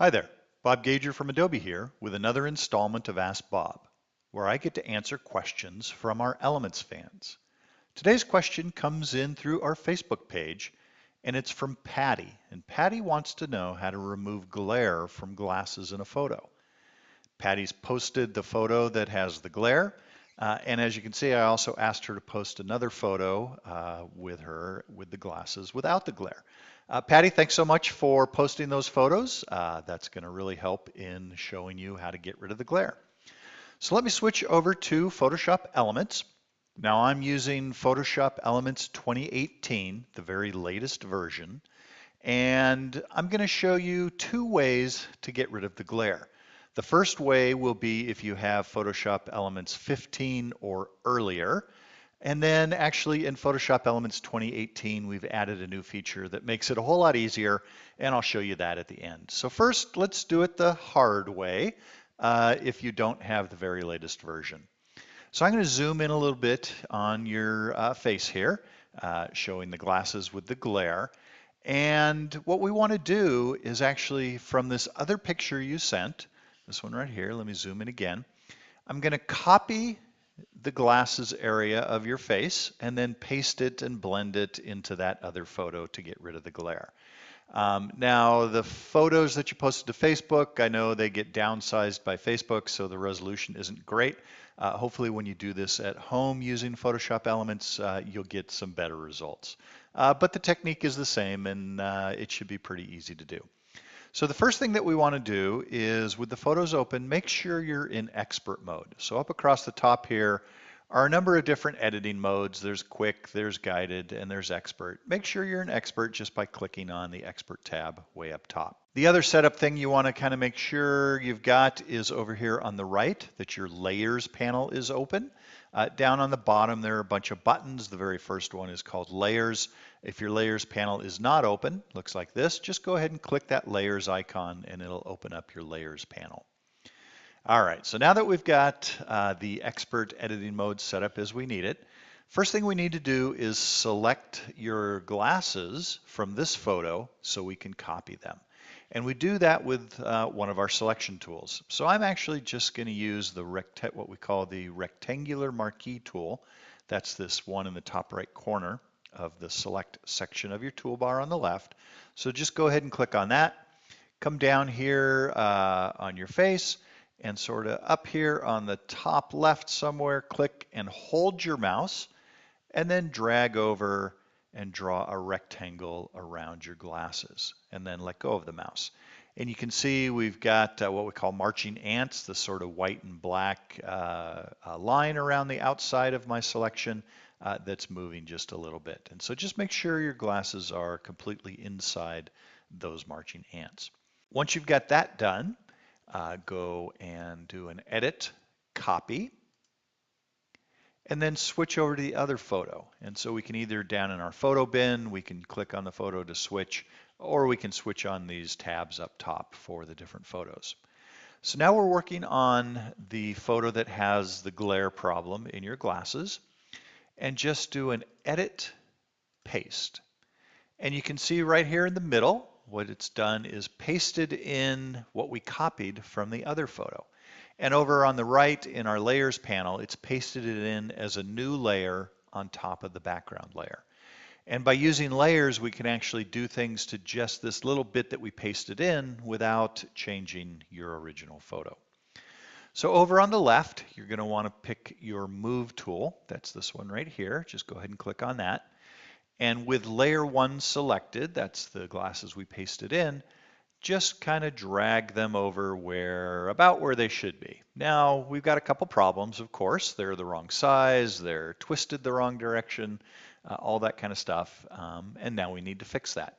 Hi there, Bob Gager from Adobe here with another installment of Ask Bob, where I get to answer questions from our Elements fans. Today's question comes in through our Facebook page, and it's from Patty. And Patty wants to know how to remove glare from glasses in a photo. Patty's posted the photo that has the glare, and as you can see, I also asked her to post another photo with her with the glasses without the glare. Patty, thanks so much for posting those photos. That's going to really help in showing you how to get rid of the glare. So let me switch over to Photoshop Elements. Now I'm using Photoshop Elements 2018, the very latest version, and I'm going to show you two ways to get rid of the glare. The first way will be if you have Photoshop Elements 15 or earlier. And then actually in Photoshop Elements 2018, we've added a new feature that makes it a whole lot easier, and I'll show you that at the end. So first, let's do it the hard way if you don't have the very latest version. So I'm going to zoom in a little bit on your face here, showing the glasses with the glare. And what we want to do is actually from this other picture you sent, this one right here, let me zoom in again. I'm going to copy the glasses area of your face and then paste it and blend it into that other photo to get rid of the glare. Now the photos that you posted to Facebook, I know they get downsized by Facebook, so the resolution isn't great. Hopefully when you do this at home using Photoshop Elements, you'll get some better results. But the technique is the same, and it should be pretty easy to do. So the first thing that we want to do is with the photos open, make sure you're in expert mode. So up across the top here are a number of different editing modes. There's quick, there's guided, and there's expert. Make sure you're in expert just by clicking on the expert tab way up top. The other setup thing you want to kind of make sure you've got is over here on the right that your layers panel is open. Down on the bottom there are a bunch of buttons. The very first one is called layers. If your layers panel is not open, looks like this, just go ahead and click that layers icon and it'll open up your layers panel. All right, so now that we've got the expert editing mode set up as we need it, first thing we need to do is select your glasses from this photo so we can copy them. And we do that with one of our selection tools. So I'm actually just going to use the what we call the rectangular marquee tool. That's this one in the top right corner of the select section of your toolbar on the left. So just go ahead and click on that. Come down here on your face and sort of up here on the top left somewhere, click and hold your mouse and then drag over and draw a rectangle around your glasses and then let go of the mouse. And you can see we've got what we call marching ants, the sort of white and black line around the outside of my selection that's moving just a little bit. And so just make sure your glasses are completely inside those marching ants. Once you've got that done, go and do an edit, copy, and then switch over to the other photo. And so we can either down in our photo bin, we can click on the photo to switch, or we can switch on these tabs up top for the different photos. So now we're working on the photo that has the glare problem in your glasses, and just do an edit, paste. And you can see right here in the middle, what it's done is pasted in what we copied from the other photo. And over on the right in our layers panel, it's pasted it in as a new layer on top of the background layer. And by using layers, we can actually do things to just this little bit that we pasted in without changing your original photo. So over on the left, you're going to want to pick your Move tool. That's this one right here. Just go ahead and click on that. And with layer 1 selected, that's the glasses we pasted in, just kind of drag them over about where they should be. Now, we've got a couple problems, of course. They're the wrong size, they're twisted the wrong direction, all that kind of stuff. And now we need to fix that.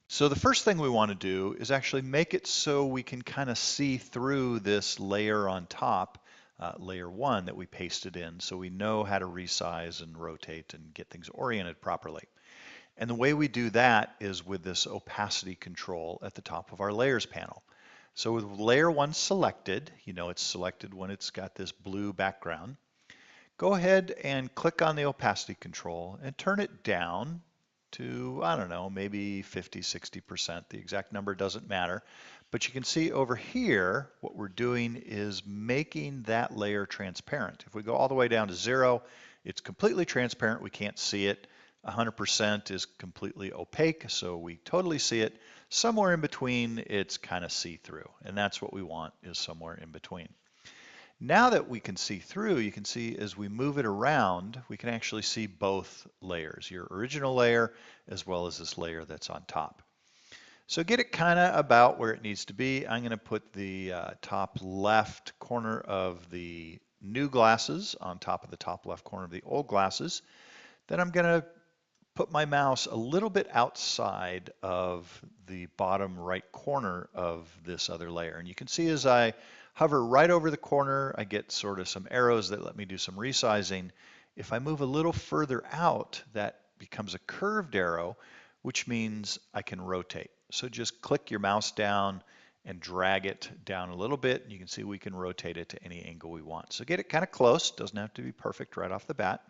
So the first thing we want to do is actually make it so we can kind of see through this layer on top, layer 1 that we pasted in, so we know how to resize and rotate and get things oriented properly. And the way we do that is with this opacity control at the top of our layers panel. So with layer 1 selected, you know it's selected when it's got this blue background, go ahead and click on the opacity control and turn it down to, I don't know, maybe 50, 60%. The exact number doesn't matter. But you can see over here, what we're doing is making that layer transparent. If we go all the way down to 0, it's completely transparent. We can't see it. 100% is completely opaque, so we totally see it. Somewhere in between, it's kind of see-through, and that's what we want, is somewhere in between. Now that we can see through, you can see as we move it around, we can actually see both layers, your original layer as well as this layer that's on top. So get it kind of about where it needs to be. I'm going to put the top left corner of the new glasses on top of the top left corner of the old glasses. Then I'm going to put my mouse a little bit outside of the bottom right corner of this other layer. And you can see as I hover right over the corner, I get sort of some arrows that let me do some resizing. If I move a little further out, that becomes a curved arrow, which means I can rotate. So just click your mouse down and drag it down a little bit, and you can see we can rotate it to any angle we want. So get it kind of close, doesn't have to be perfect right off the bat.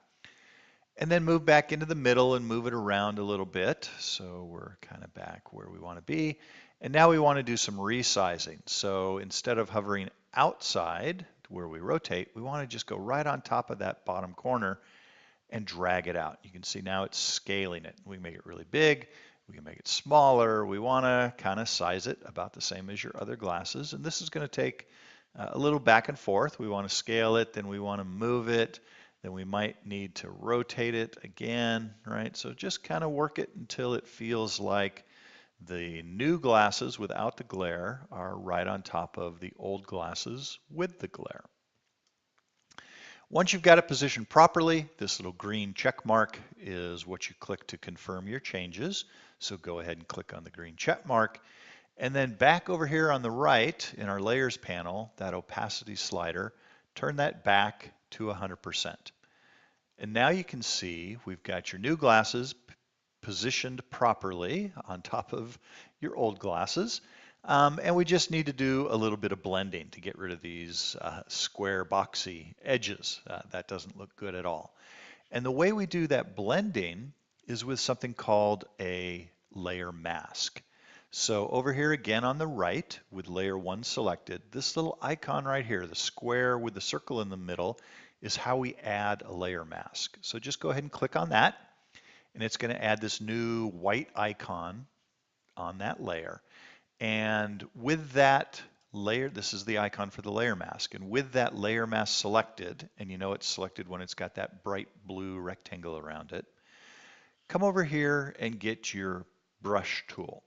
And then move back into the middle and move it around a little bit. So we're kind of back where we want to be. And now we want to do some resizing. So instead of hovering outside to where we rotate, we want to just go right on top of that bottom corner and drag it out. You can see now it's scaling it. We can make it really big. We can make it smaller. We want to kind of size it about the same as your other glasses. And this is going to take a little back and forth. We want to scale it, then we want to move it. Then we might need to rotate it again, right? So just kind of work it until it feels like the new glasses without the glare are right on top of the old glasses with the glare. Once you've got it positioned properly, this little green check mark is what you click to confirm your changes. So go ahead and click on the green check mark. And then back over here on the right in our layers panel, that opacity slider, turn that back to 100%. And now you can see we've got your new glasses positioned properly on top of your old glasses. And we just need to do a little bit of blending to get rid of these square boxy edges. That doesn't look good at all. And the way we do that blending is with something called a layer mask. So over here again on the right with layer 1 selected, this little icon right here, the square with the circle in the middle, is how we add a layer mask. So just go ahead and click on that, and it's going to add this new white icon on that layer. And with that layer, this is the icon for the layer mask, and with that layer mask selected, and you know it's selected when it's got that bright blue rectangle around it, come over here and get your brush tool.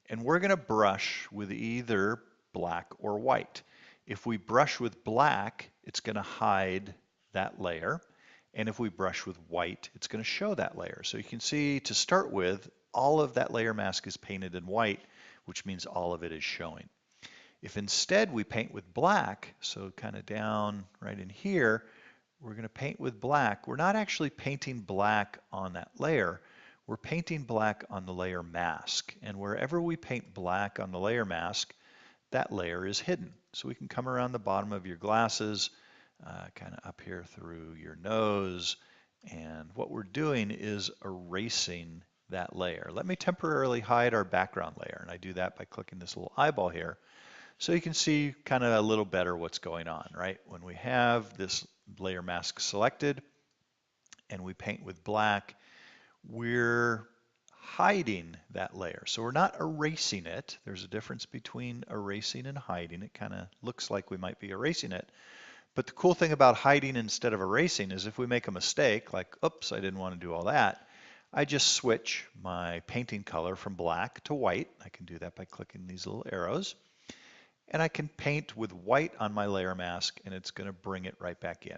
And we're going to brush with either black or white. If we brush with black, it's going to hide that layer. And if we brush with white, it's going to show that layer. So you can see to start with, all of that layer mask is painted in white, which means all of it is showing. If instead we paint with black, so kind of down right in here, we're going to paint with black. We're not actually painting black on that layer. We're painting black on the layer mask. And wherever we paint black on the layer mask, that layer is hidden. So we can come around the bottom of your glasses, kind of up here through your nose. And what we're doing is erasing that layer. Let me temporarily hide our background layer. And I do that by clicking this little eyeball here. So you can see kind of a little better what's going on, right? When we have this layer mask selected and we paint with black, we're hiding that layer. So we're not erasing it. There's a difference between erasing and hiding. It kind of looks like we might be erasing it. But the cool thing about hiding instead of erasing is if we make a mistake, like, oops, I didn't want to do all that, I just switch my painting color from black to white. I can do that by clicking these little arrows. And I can paint with white on my layer mask, and it's going to bring it right back in.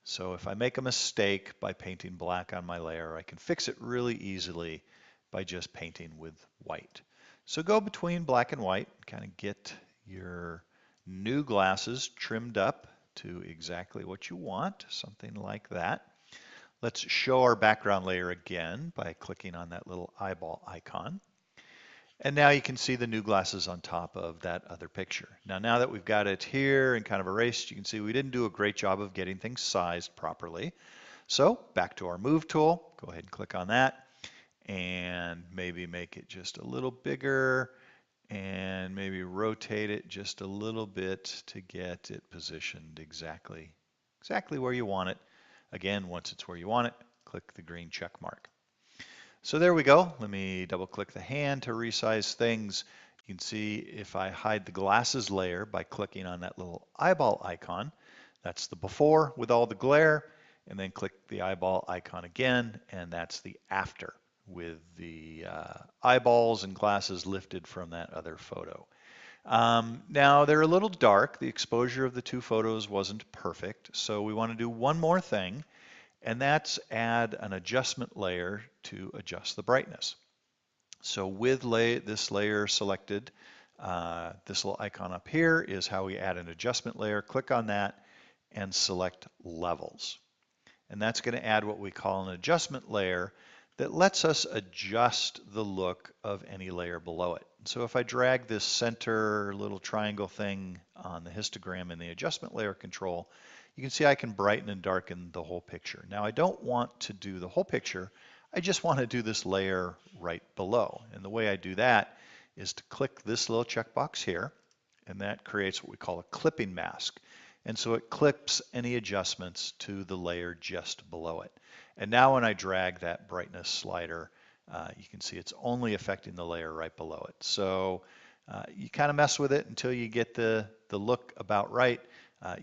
So if I make a mistake by painting black on my layer, I can fix it really easily by just painting with white. So go between black and white, kind of get your new glasses trimmed up to exactly what you want, something like that. Let's show our background layer again by clicking on that little eyeball icon. And now you can see the new glasses on top of that other picture. Now that we've got it here and kind of erased, you can see we didn't do a great job of getting things sized properly. So back to our move tool, go ahead and click on that. and maybe make it just a little bigger and maybe rotate it just a little bit to get it positioned exactly where you want it. Again, once it's where you want it, click the green check mark. So there we go. Let me double click the hand to resize things. You can see if I hide the glasses layer by clicking on that little eyeball icon, that's the before with all the glare, and then click the eyeball icon again, and that's the after with the eyeballs and glasses lifted from that other photo. Now they're a little dark. The exposure of the two photos wasn't perfect, so we want to do one more thing, and that's add an adjustment layer to adjust the brightness. So with this layer selected, this little icon up here is how we add an adjustment layer. Click on that and select levels. And that's going to add what we call an adjustment layer that lets us adjust the look of any layer below it. So if I drag this center little triangle thing on the histogram in the adjustment layer control, you can see I can brighten and darken the whole picture. Now I don't want to do the whole picture, I just want to do this layer right below. And the way I do that is to click this little checkbox here, and that creates what we call a clipping mask. And so it clips any adjustments to the layer just below it. And now when I drag that brightness slider, you can see it's only affecting the layer right below it. So you kind of mess with it until you get the look about right.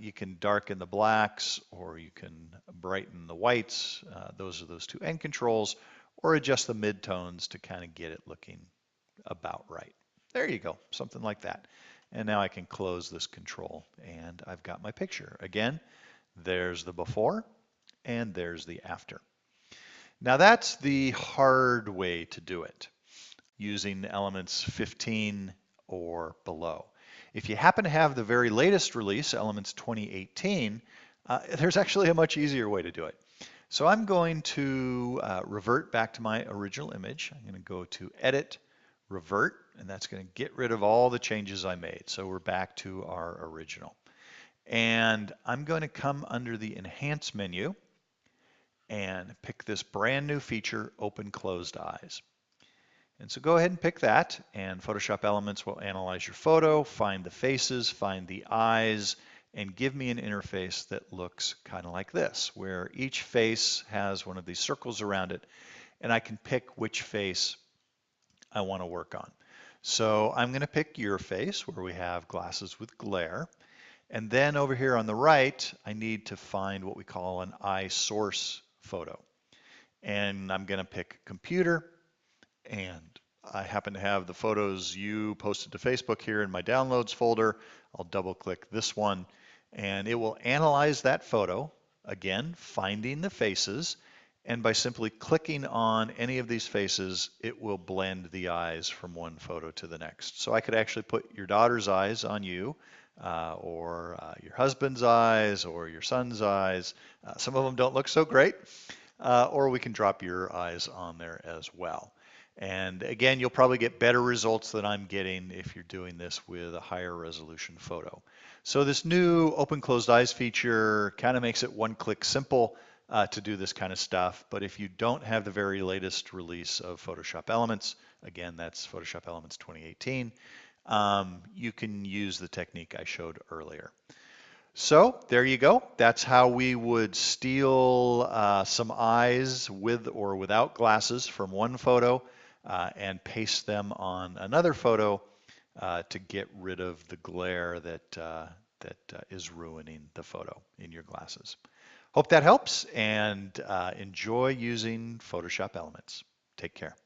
You can darken the blacks, or you can brighten the whites. Those are those two end controls, or adjust the midtones to kind of get it looking about right. There you go, something like that. And now I can close this control, and I've got my picture. Again, there's the before, and there's the after. Now that's the hard way to do it, using elements 15 or below. If you happen to have the very latest release, Elements 2018, there's actually a much easier way to do it. So I'm going to revert back to my original image. I'm going to go to Edit, Revert, and that's going to get rid of all the changes I made. So we're back to our original. And I'm going to come under the Enhance menu and pick this brand new feature, Open Closed Eyes. And so go ahead and pick that, and Photoshop Elements will analyze your photo, find the faces, find the eyes, and give me an interface that looks kind of like this, where each face has one of these circles around it, and I can pick which face I want to work on. So I'm going to pick your face, where we have Glasses with Glare. And then over here on the right, I need to find what we call an eye source photo. And I'm going to pick Computer, and I happen to have the photos you posted to Facebook here in my downloads folder. I'll double click this one, and it will analyze that photo, again, finding the faces, and by simply clicking on any of these faces, it will blend the eyes from one photo to the next. So I could actually put your daughter's eyes on you, or your husband's eyes, or your son's eyes. Some of them don't look so great, or we can drop your eyes on there as well. And again, you'll probably get better results than I'm getting if you're doing this with a higher resolution photo. So this new Open Closed Eyes feature kind of makes it one-click simple to do this kind of stuff. But if you don't have the very latest release of Photoshop Elements, again, that's Photoshop Elements 2018, you can use the technique I showed earlier. So there you go. That's how we would steal some eyes with or without glasses from one photo and paste them on another photo to get rid of the glare that is ruining the photo in your glasses. Hope that helps, and enjoy using Photoshop Elements. Take care.